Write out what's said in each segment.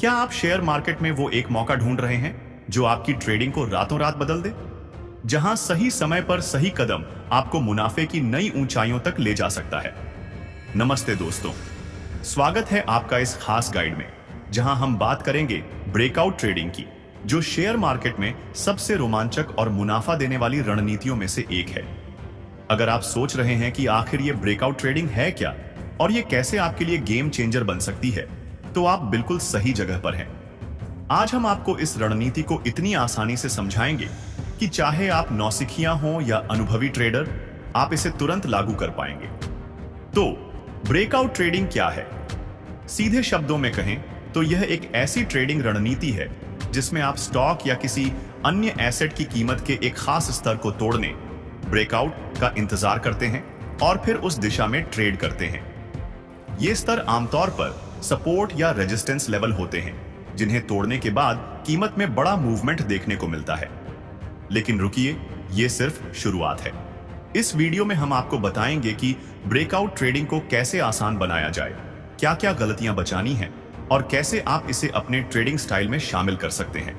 क्या आप share market में वो एक मौका ढूंढ रहे हैं जो आपकी ट्रेडिंग को रातों रात बदल दे? जहां सही समय पर सही कदम आपको मुनाफे की नई ऊंचाइयों तक ले जा सकता है। नमस्ते दोस्तों, स्वागत है आपका इस खास गाइड में जहां हम बात करेंगे ब्रेकआउट ट्रेडिंग की, जो शेयर मार्केट में सबसे रोमांचक और मुनाफा देने वाली रणनीतियों में से एक है। अगर आप सोच रहे हैं कि आखिर ये ब्रेकआउट ट्रेडिंग है क्या और ये कैसे आपके लिए गेम चेंजर बन सकती है, तो आप बिल्कुल सही जगह पर हैं। आज हम आपको इस रणनीति को इतनी आसानी से समझाएंगे कि चाहे आप नौसिखिया हो या अनुभवी ट्रेडर, आप इसे तुरंत लागू कर पाएंगे। तो ब्रेकआउट ट्रेडिंग क्या है? सीधे शब्दों में कहें तो यह एक ऐसी ट्रेडिंग रणनीति है जिसमें आप स्टॉक या किसी अन्य एसेट की कीमत के एक खास स्तर को तोड़ने, ब्रेकआउट का इंतजार करते हैं और फिर उस दिशा में ट्रेड करते हैं। ये स्तर आमतौर पर सपोर्ट या रेजिस्टेंस लेवल होते हैं, जिन्हें तोड़ने के बाद कीमत में बड़ा मूवमेंट देखने को मिलता है। लेकिन रुकिए, ये सिर्फ शुरुआत है। इस वीडियो में हम आपको बताएंगे कि ब्रेकआउट ट्रेडिंग को कैसे आसान बनाया जाए, क्या क्या गलतियां बचानी हैं और कैसे आप इसे अपने ट्रेडिंग स्टाइल में शामिल कर सकते हैं।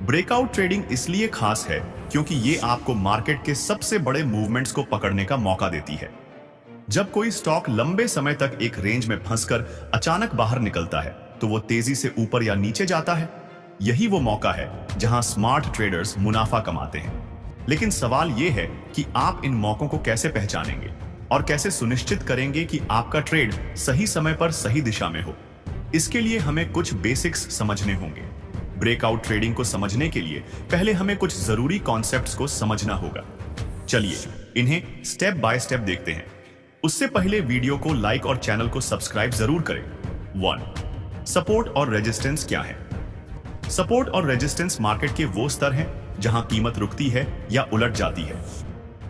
ब्रेकआउट ट्रेडिंग इसलिए खास है क्योंकि ये आपको मार्केट के सबसे बड़े मूवमेंट्स को पकड़ने का मौका देती है। जब कोई स्टॉक लंबे समय तक एक रेंज में फंसकर अचानक बाहर निकलता है, तो वो तेजी से ऊपर या नीचे जाता है। यही वो मौका है जहां स्मार्ट ट्रेडर्स मुनाफा कमाते हैं। लेकिन सवाल ये है कि आप इन मौकों को कैसे पहचानेंगे और कैसे सुनिश्चित करेंगे कि आपका ट्रेड सही समय पर सही दिशा में हो। इसके लिए हमें कुछ बेसिक्स समझने होंगे। ब्रेकआउट ट्रेडिंग को समझने के लिए पहले हमें कुछ जरूरी कॉन्सेप्ट्स को समझना होगा। चलिए इन्हें स्टेप बाय स्टेप देखते हैं। उससे पहले वीडियो को लाइक और चैनल को सब्सक्राइब जरूर करें। 1. सपोर्ट और रेजिस्टेंस क्या है? सपोर्ट और रेजिस्टेंस मार्केट के वो स्तर हैं जहां कीमत रुकती है या उलट जाती है।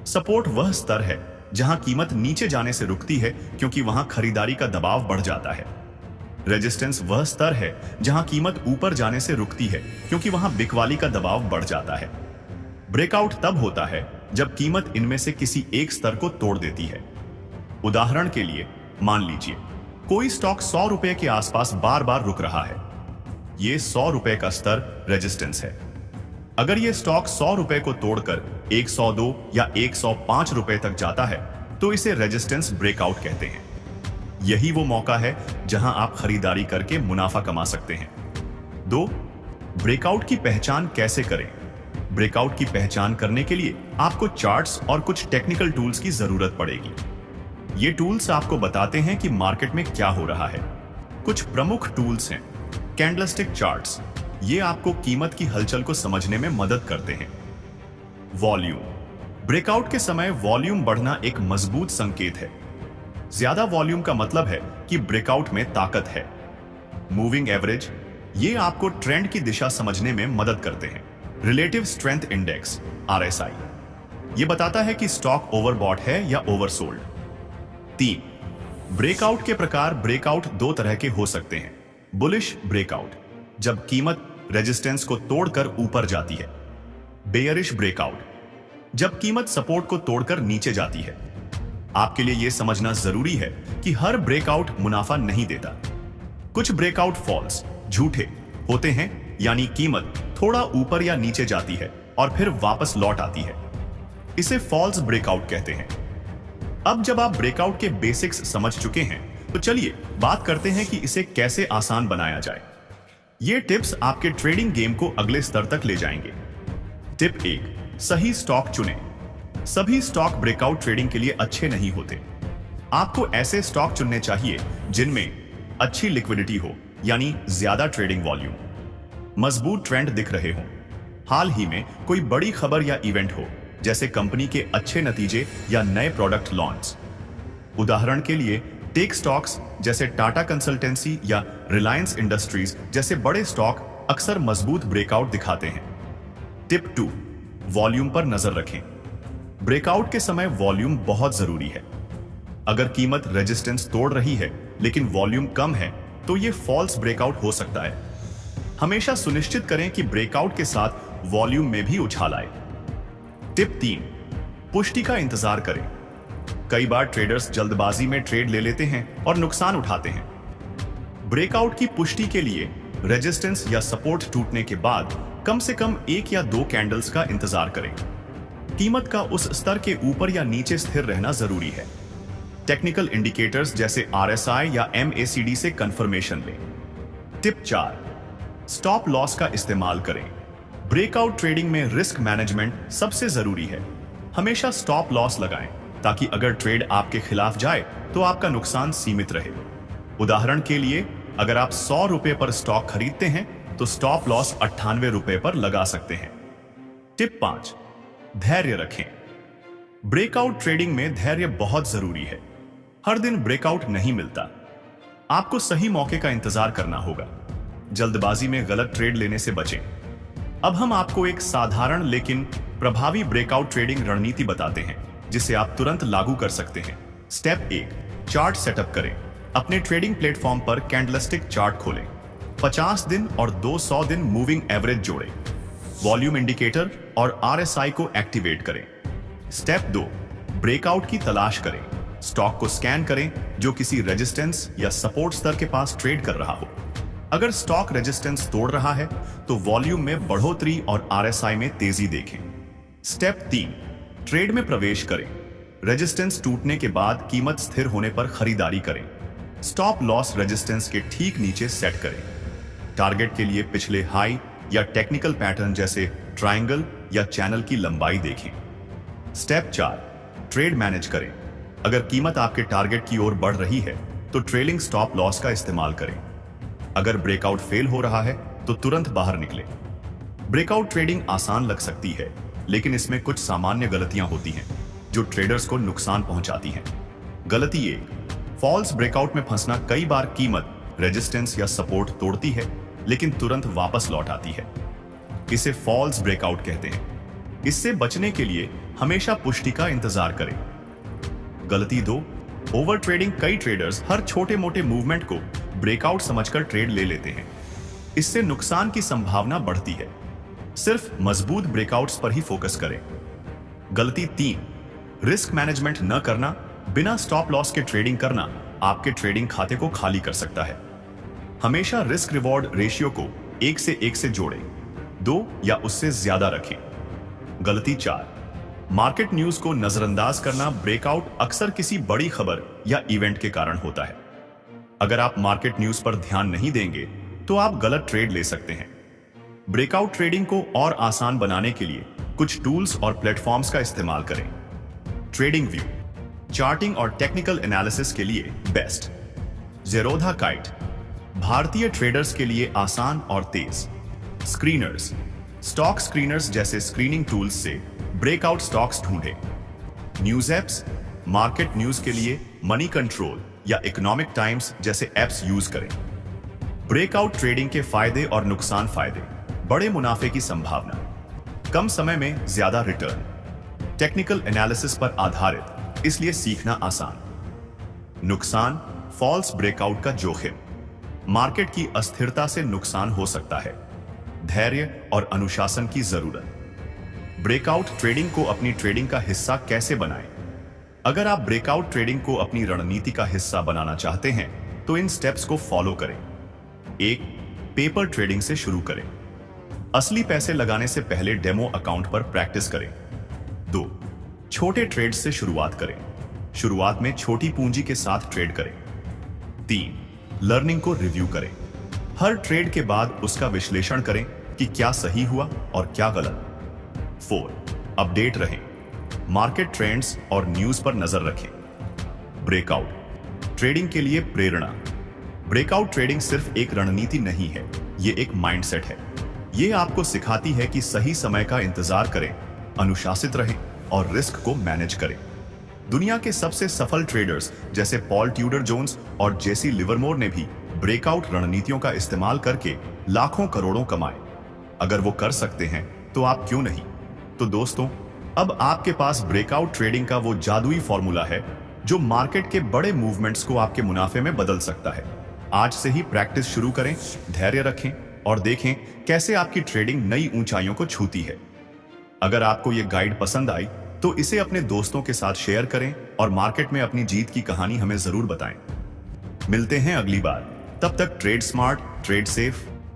सपोर्ट वह स्तर है जहां कीमत नीचे जाने से रुकती है क्योंकि वहां खरीदारी का दबाव बढ़ जाता है। रेजिस्टेंस वह स्तर है जहां कीमत ऊपर जाने से रुकती है क्योंकि वहां बिकवाली का दबाव बढ़ जाता है। ब्रेकआउट तब होता है जब कीमत इनमें से किसी एक स्तर को तोड़ देती है। उदाहरण के लिए मान लीजिए कोई स्टॉक 100 रुपए के आसपास बार बार रुक रहा है। यह 100 रुपए का स्तर रेजिस्टेंस है। अगर यह स्टॉक 100 रुपए को तोड़कर 102 या 105 रुपए तक जाता है, तो इसे रेजिस्टेंस ब्रेकआउट कहते हैं। यही वो मौका है जहां आप खरीदारी करके मुनाफा कमा सकते हैं। 2. ब्रेकआउट की पहचान कैसे करें? ब्रेकआउट की पहचान करने के लिए आपको चार्ट्स और कुछ टेक्निकल टूल्स की जरूरत पड़ेगी। ये टूल्स आपको बताते हैं कि मार्केट में क्या हो रहा है। कुछ प्रमुख टूल्स हैं। कैंडलस्टिक चार्ट्स, ये आपको कीमत की हलचल को समझने में मदद करते हैं। वॉल्यूम, ब्रेकआउट के समय वॉल्यूम बढ़ना एक मजबूत संकेत है। ज्यादा वॉल्यूम का मतलब है कि ब्रेकआउट में ताकत है। मूविंग एवरेज, ये आपको ट्रेंड की दिशा समझने में मदद करते हैं। रिलेटिव स्ट्रेंथ इंडेक्स RSI, ये बताता है कि स्टॉक ओवरबॉट है या ओवरसोल्ड। 3. ब्रेकआउट के प्रकार। ब्रेकआउट दो तरह के हो सकते हैं। बुलिश ब्रेकआउट, जब कीमत रेजिस्टेंस को तोड़कर ऊपर जाती है। बेयरिश ब्रेकआउट, जब कीमत सपोर्ट को तोड़कर नीचे जाती है। आपके लिए यह समझना जरूरी है कि हर ब्रेकआउट मुनाफा नहीं देता। कुछ ब्रेकआउट फॉल्स, झूठे होते हैं, यानी कीमत थोड़ा ऊपर या नीचे जाती है और फिर वापस लौट आती है। इसे फॉल्स ब्रेकआउट कहते हैं। अब जब आप ब्रेकआउट के बेसिक्स समझ चुके हैं, तो चलिए बात करते हैं कि इसे कैसे आसान बनाया जाए। ये टिप्स आपके ट्रेडिंग गेम को अगले स्तर तक ले जाएंगे। टिप 1. सही स्टॉक चुनें। सभी स्टॉक ब्रेकआउट ट्रेडिंग के लिए अच्छे नहीं होते। आपको ऐसे स्टॉक चुनने चाहिए जिनमें अच्छी लिक्विडिटी हो, यानी ज्यादा ट्रेडिंग वॉल्यूम, मजबूत ट्रेंड दिख रहे हों, हाल ही में कोई बड़ी खबर या इवेंट हो, जैसे कंपनी के अच्छे नतीजे या नए प्रोडक्ट लॉन्च। उदाहरण के लिए टेक स्टॉक्स जैसे टाटा कंसल्टेंसी या रिलायंस इंडस्ट्रीज जैसे बड़े स्टॉक अक्सर मजबूत ब्रेकआउट दिखाते हैं। टिप 2. वॉल्यूम पर नजर रखें। ब्रेकआउट के समय वॉल्यूम बहुत जरूरी है। अगर कीमत रेजिस्टेंस तोड़ रही है लेकिन वॉल्यूम कम है, तो यह फॉल्स ब्रेकआउट हो सकता है। हमेशा सुनिश्चित करें कि ब्रेकआउट के साथ वॉल्यूम में भी उछाल आए। टिप 3. पुष्टि का इंतजार करें। कई बार ट्रेडर्स जल्दबाजी में ट्रेड ले लेते हैं और नुकसान उठाते हैं। ब्रेकआउट की पुष्टि के लिए रेजिस्टेंस या सपोर्ट टूटने के बाद कम से कम 1 या 2 कैंडल्स का इंतजार करें। कीमत का उस स्तर के ऊपर या नीचे स्थिर रहना जरूरी है। टेक्निकल इंडिकेटर्स जैसे RSI या MACD से कंफर्मेशन लें। टिप 4, स्टॉप लॉस का इस्तेमाल करें। ब्रेकआउट ट्रेडिंग में रिस्क मैनेजमेंट सबसे जरूरी है। हमेशा स्टॉप लॉस लगाएं ताकि अगर ट्रेड आपके खिलाफ जाए तो आपका नुकसान सीमित रहे। उदाहरण के लिए, अगर आप 100 रुपए पर स्टॉक खरीदते हैं तो स्टॉप लॉस 98 रुपए पर लगा सकते हैं। टिप 5, धैर्य रखें। ब्रेकआउट ट्रेडिंग में धैर्य बहुत जरूरी है। हर दिन ब्रेकआउट नहीं मिलता। आपको सही मौके का इंतजार करना होगा। जल्दबाजी में गलत ट्रेड लेने से बचें। अब हम आपको एक साधारण लेकिन प्रभावी ब्रेकआउट ट्रेडिंग रणनीति बताते हैं जिसे आप तुरंत लागू कर सकते हैं। स्टेप 1, चार्ट सेटअप करें। अपने ट्रेडिंग प्लेटफॉर्म पर कैंडलस्टिक चार्ट खोलें। 50 दिन और 200 दिन मूविंग एवरेज जोड़ें। वॉल्यूम इंडिकेटर और RSI को एक्टिवेट करें। स्टेप 2, ब्रेकआउट की तलाश करें। स्टॉक को स्कैन करें जो किसी रेजिस्टेंस या सपोर्ट स्तर के पास ट्रेड कर रहा हो। अगर स्टॉक रेजिस्टेंस तोड़ रहा है तो वॉल्यूम में बढ़ोतरी और RSI में तेजी देखें। स्टेप 3, ट्रेड में प्रवेश करें। रेजिस्टेंस टूटने के बाद कीमत स्थिर होने पर खरीदारी करें। स्टॉप लॉस रेजिस्टेंस के ठीक नीचे सेट करें। टारगेट के लिए पिछले हाई या टेक्निकल पैटर्न जैसे ट्रायंगल या चैनल की लंबाई देखें। स्टेप 4, ट्रेड मैनेज करें। अगर कीमत आपके टारगेट की ओर बढ़ रही है तो ट्रेलिंग स्टॉप लॉस का इस्तेमाल करें। अगर ब्रेकआउट फेल हो रहा है तो तुरंत बाहर निकलें। ब्रेकआउट ट्रेडिंग आसान लग सकती है, लेकिन इसमें कुछ सामान्य गलतियां होती हैं जो ट्रेडर्स को नुकसान पहुंचाती हैं। गलती 1, फॉल्स ब्रेकआउट में फंसना। कई बार कीमत रेजिस्टेंस या सपोर्ट तोड़ती है लेकिन तुरंत वापस लौट आती है। इसे फॉल्स ब्रेकआउट कहते हैं। इससे बचने के लिए हमेशा पुष्टि का इंतजार करें। गलती 2, ओवर ट्रेडिंग। कई ट्रेडर्स हर छोटे मोटे मूवमेंट को ब्रेकआउट समझकर ट्रेड ले लेते हैं। इससे नुकसान की संभावना बढ़ती है। सिर्फ मजबूत ब्रेकआउट्स पर ही फोकस करें। गलती 3, रिस्क मैनेजमेंट न करना। बिना स्टॉप लॉस के ट्रेडिंग करना आपके ट्रेडिंग खाते को खाली कर सकता है। हमेशा रिस्क रिवॉर्ड रेशियो को 1 से 1 से जोड़ें, 2 या उससे ज्यादा रखें। गलती 4, मार्केट न्यूज को नजरअंदाज करना। ब्रेकआउट अक्सर किसी बड़ी खबर या इवेंट के कारण होता है। अगर आप मार्केट न्यूज पर ध्यान नहीं देंगे तो आप गलत ट्रेड ले सकते हैं। ब्रेकआउट ट्रेडिंग को और आसान बनाने के लिए कुछ टूल्स और प्लेटफॉर्म्स का इस्तेमाल करें। ट्रेडिंग व्यू, चार्टिंग और टेक्निकल एनालिसिस के लिए बेस्ट। ज़ेरोधा काइट, भारतीय ट्रेडर्स के लिए आसान और तेज। स्क्रीनर्स, स्टॉक स्क्रीनर्स जैसे स्क्रीनिंग टूल्स से ब्रेकआउट स्टॉक्स ढूंढें। न्यूज एप्स, मार्केट न्यूज के लिए मनी कंट्रोल या इकोनॉमिक टाइम्स जैसे एप्स यूज करें। ब्रेकआउट ट्रेडिंग के फायदे और नुकसान। फायदे, बड़े मुनाफे की संभावना, कम समय में ज्यादा रिटर्न, टेक्निकल एनालिसिस पर आधारित इसलिए सीखना आसान। नुकसान, फॉल्स ब्रेकआउट का जोखिम, मार्केट की अस्थिरता से नुकसान हो सकता है। धैर्य और अनुशासन की जरूरत। ब्रेकआउट ट्रेडिंग को अपनी ट्रेडिंग का हिस्सा कैसे बनाएं? अगर आप ब्रेकआउट ट्रेडिंग को अपनी रणनीति का हिस्सा बनाना चाहते हैं तो इन स्टेप्स को फॉलो करें। 1, पेपर ट्रेडिंग से शुरू करें। असली पैसे लगाने से पहले डेमो अकाउंट पर प्रैक्टिस करें। 2, छोटे ट्रेड से शुरुआत करें। शुरुआत में छोटी पूंजी के साथ ट्रेड करें। 3, लर्निंग को रिव्यू करें। हर ट्रेड के बाद उसका विश्लेषण करें कि क्या सही हुआ और क्या गलत। 4, अपडेट रहें। मार्केट ट्रेंड्स और न्यूज पर नजर रखें। ब्रेकआउट ट्रेडिंग के लिए प्रेरणा। ब्रेकआउट ट्रेडिंग सिर्फ एक रणनीति नहीं है, ये एक माइंडसेट है। ये आपको सिखाती है कि सही समय का इंतजार करें, अनुशासित रहें और रिस्क को मैनेज करें। दुनिया के सबसे सफल ट्रेडर्स जैसे पॉल ट्यूडर जोन्स और जेसी लिवरमोर ने भी ब्रेकआउट रणनीतियों का इस्तेमाल करके लाखों करोड़ों कमाए। अगर वो कर सकते हैं तो आप क्यों नहीं? तो दोस्तों, अब आपके पास ब्रेकआउट ट्रेडिंग का वो जादुई फॉर्मूला है जो मार्केट के बड़े मूवमेंट्स को आपके मुनाफे में बदल सकता है। आज से ही प्रैक्टिस शुरू करें, धैर्य रखें और देखें कैसे आपकी ट्रेडिंग नई ऊंचाइयों को छूती है। अगर आपको ये गाइड पसंद आई तो इसे अपने दोस्तों के साथ शेयर करें और मार्केट में अपनी जीत की कहानी हमें जरूर बताएं। मिलते हैं अगली बार। तब तक ट्रेड स्मार्ट, ट्रेड सेफ